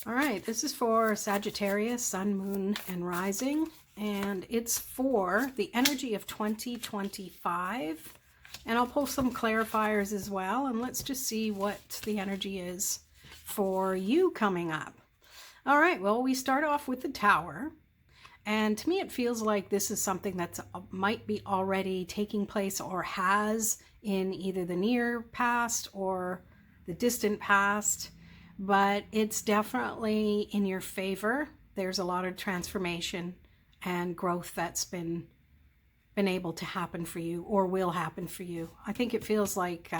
All right, this is for Sagittarius, Sun, Moon, and Rising, and it's for the energy of 2025. And I'll pull some clarifiers as well, and let's just see what the energy is for you coming up. All right, well, we start off with the Tower. And to me, it feels like this is something that might be already taking place or has in either the near past or the distant past, but it's definitely in your favor. There's a lot of transformation and growth that's been able to happen for you or will happen for you. I think it feels like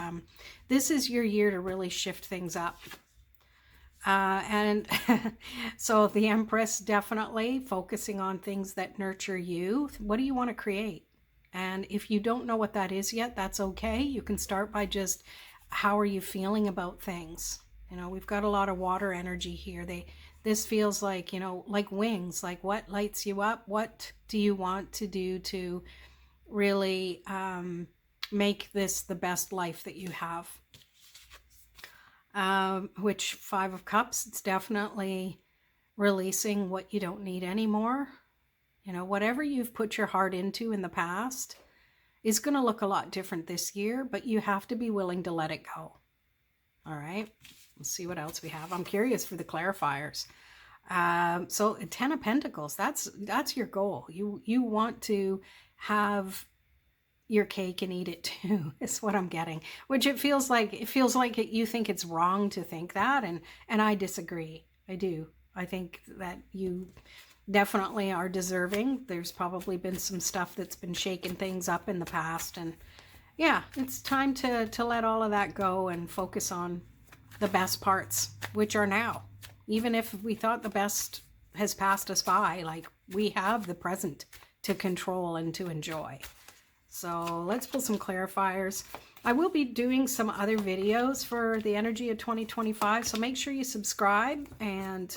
this is your year to really shift things up. And so the Empress, definitely focusing on things that nurture you. What do you want to create? And if you don't know what that is yet, that's okay. You can start by just, how are you feeling about things? You know, we've got a lot of water energy here. This feels like, you know, like wings, like what lights you up? What do you want to do to really make this the best life that you have? Which Five of Cups, it's definitely releasing what you don't need anymore. You know, whatever you've put your heart into in the past is going to look a lot different this year, but you have to be willing to let it go. All right, let's see what else we have. I'm curious for the clarifiers. So 10 of Pentacles, that's your goal. You want to have your cake and eat it too, is what I'm getting. Which it feels like you think it's wrong to think that, and I disagree. I do. I think that you definitely are deserving. There's probably been some stuff that's been shaking things up in the past, and yeah, it's time to let all of that go and focus on the best parts, which are now. Even if we thought the best has passed us by, like, we have the present to control and to enjoy. So let's pull some clarifiers. I will be doing some other videos for the energy of 2025, so make sure you subscribe and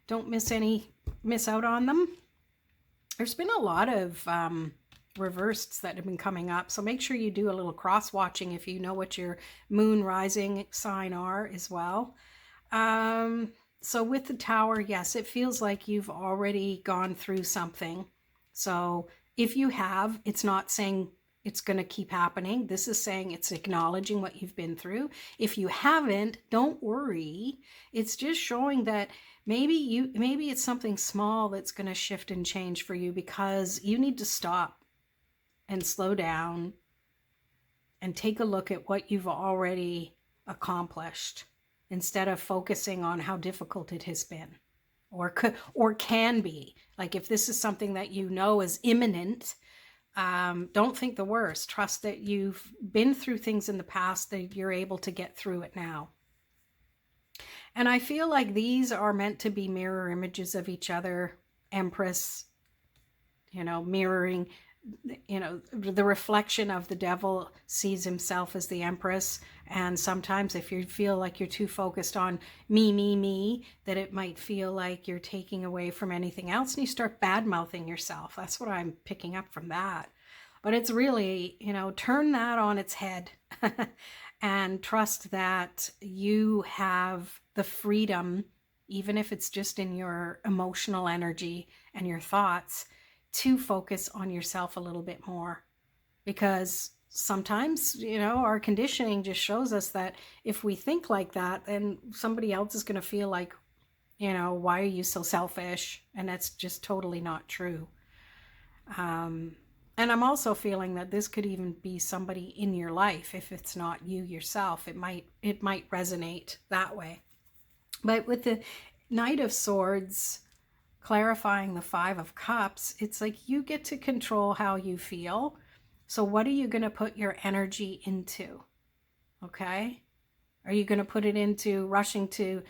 don't miss out on them. There's been a lot of reverseds that have been coming up, so make sure you do a little cross-watching if you know what your moon rising sign are as well. So with the Tower, yes, it feels like you've already gone through something. So if you have, it's not saying it's going to keep happening. This is saying it's acknowledging what you've been through. If you haven't, don't worry. It's just showing that maybe it's something small that's going to shift and change for you, because you need to stop and slow down and take a look at what you've already accomplished, instead of focusing on how difficult it has been or can be. Like, if this is something that you know is imminent, don't think the worst. Trust that you've been through things in the past, that you're able to get through it now. And I feel like these are meant to be mirror images of each other. Empress, you know, mirroring, you know, the reflection of the devil sees himself as the Empress. And sometimes if you feel like you're too focused on me, that it might feel like you're taking away from anything else, and you start bad-mouthing yourself. That's what I'm picking up from that. But it's really, you know, turn that on its head and trust that you have the freedom, even if it's just in your emotional energy and your thoughts, to focus on yourself a little bit more. Because sometimes, you know, our conditioning just shows us that if we think like that, then somebody else is going to feel like, you know, why are you so selfish? And that's just totally not true. And I'm also feeling that this could even be somebody in your life. If it's not you yourself, it might resonate that way. But with the Knight of Swords clarifying the Five of Cups, it's like you get to control how you feel. So what are you going to put your energy into? Okay? Are you going to put it into rushing to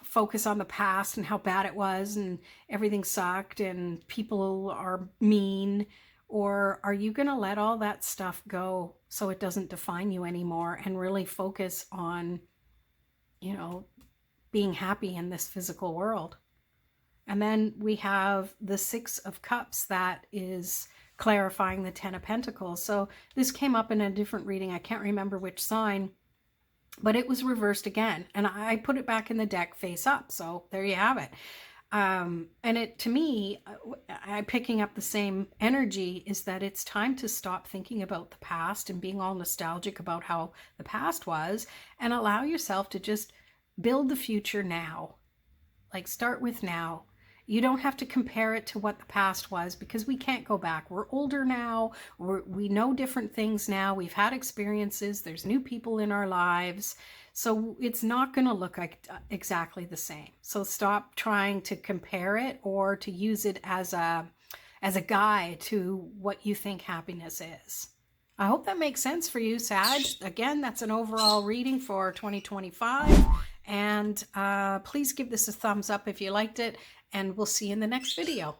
focus on the past and how bad it was and everything sucked and people are mean? Or are you going to let all that stuff go so it doesn't define you anymore, and really focus on, you know, being happy in this physical world? And then we have the Six of Cups, that is clarifying the Ten of Pentacles. So this came up in a different reading. I can't remember which sign, but it was reversed again. And I put it back in the deck face up. So there you have it. And it, to me, I picking up the same energy is that it's time to stop thinking about the past and being all nostalgic about how the past was, and allow yourself to just build the future now. Like, start with now. You don't have to compare it to what the past was, because we can't go back. We're older now. We know different things now. We've had experiences. There's new people in our lives. So it's not going to look like exactly the same. So stop trying to compare it or to use it as a guide to what you think happiness is. I hope that makes sense for you, Sag. Again, that's an overall reading for 2025. And please give this a thumbs up if you liked it. And we'll see you in the next video.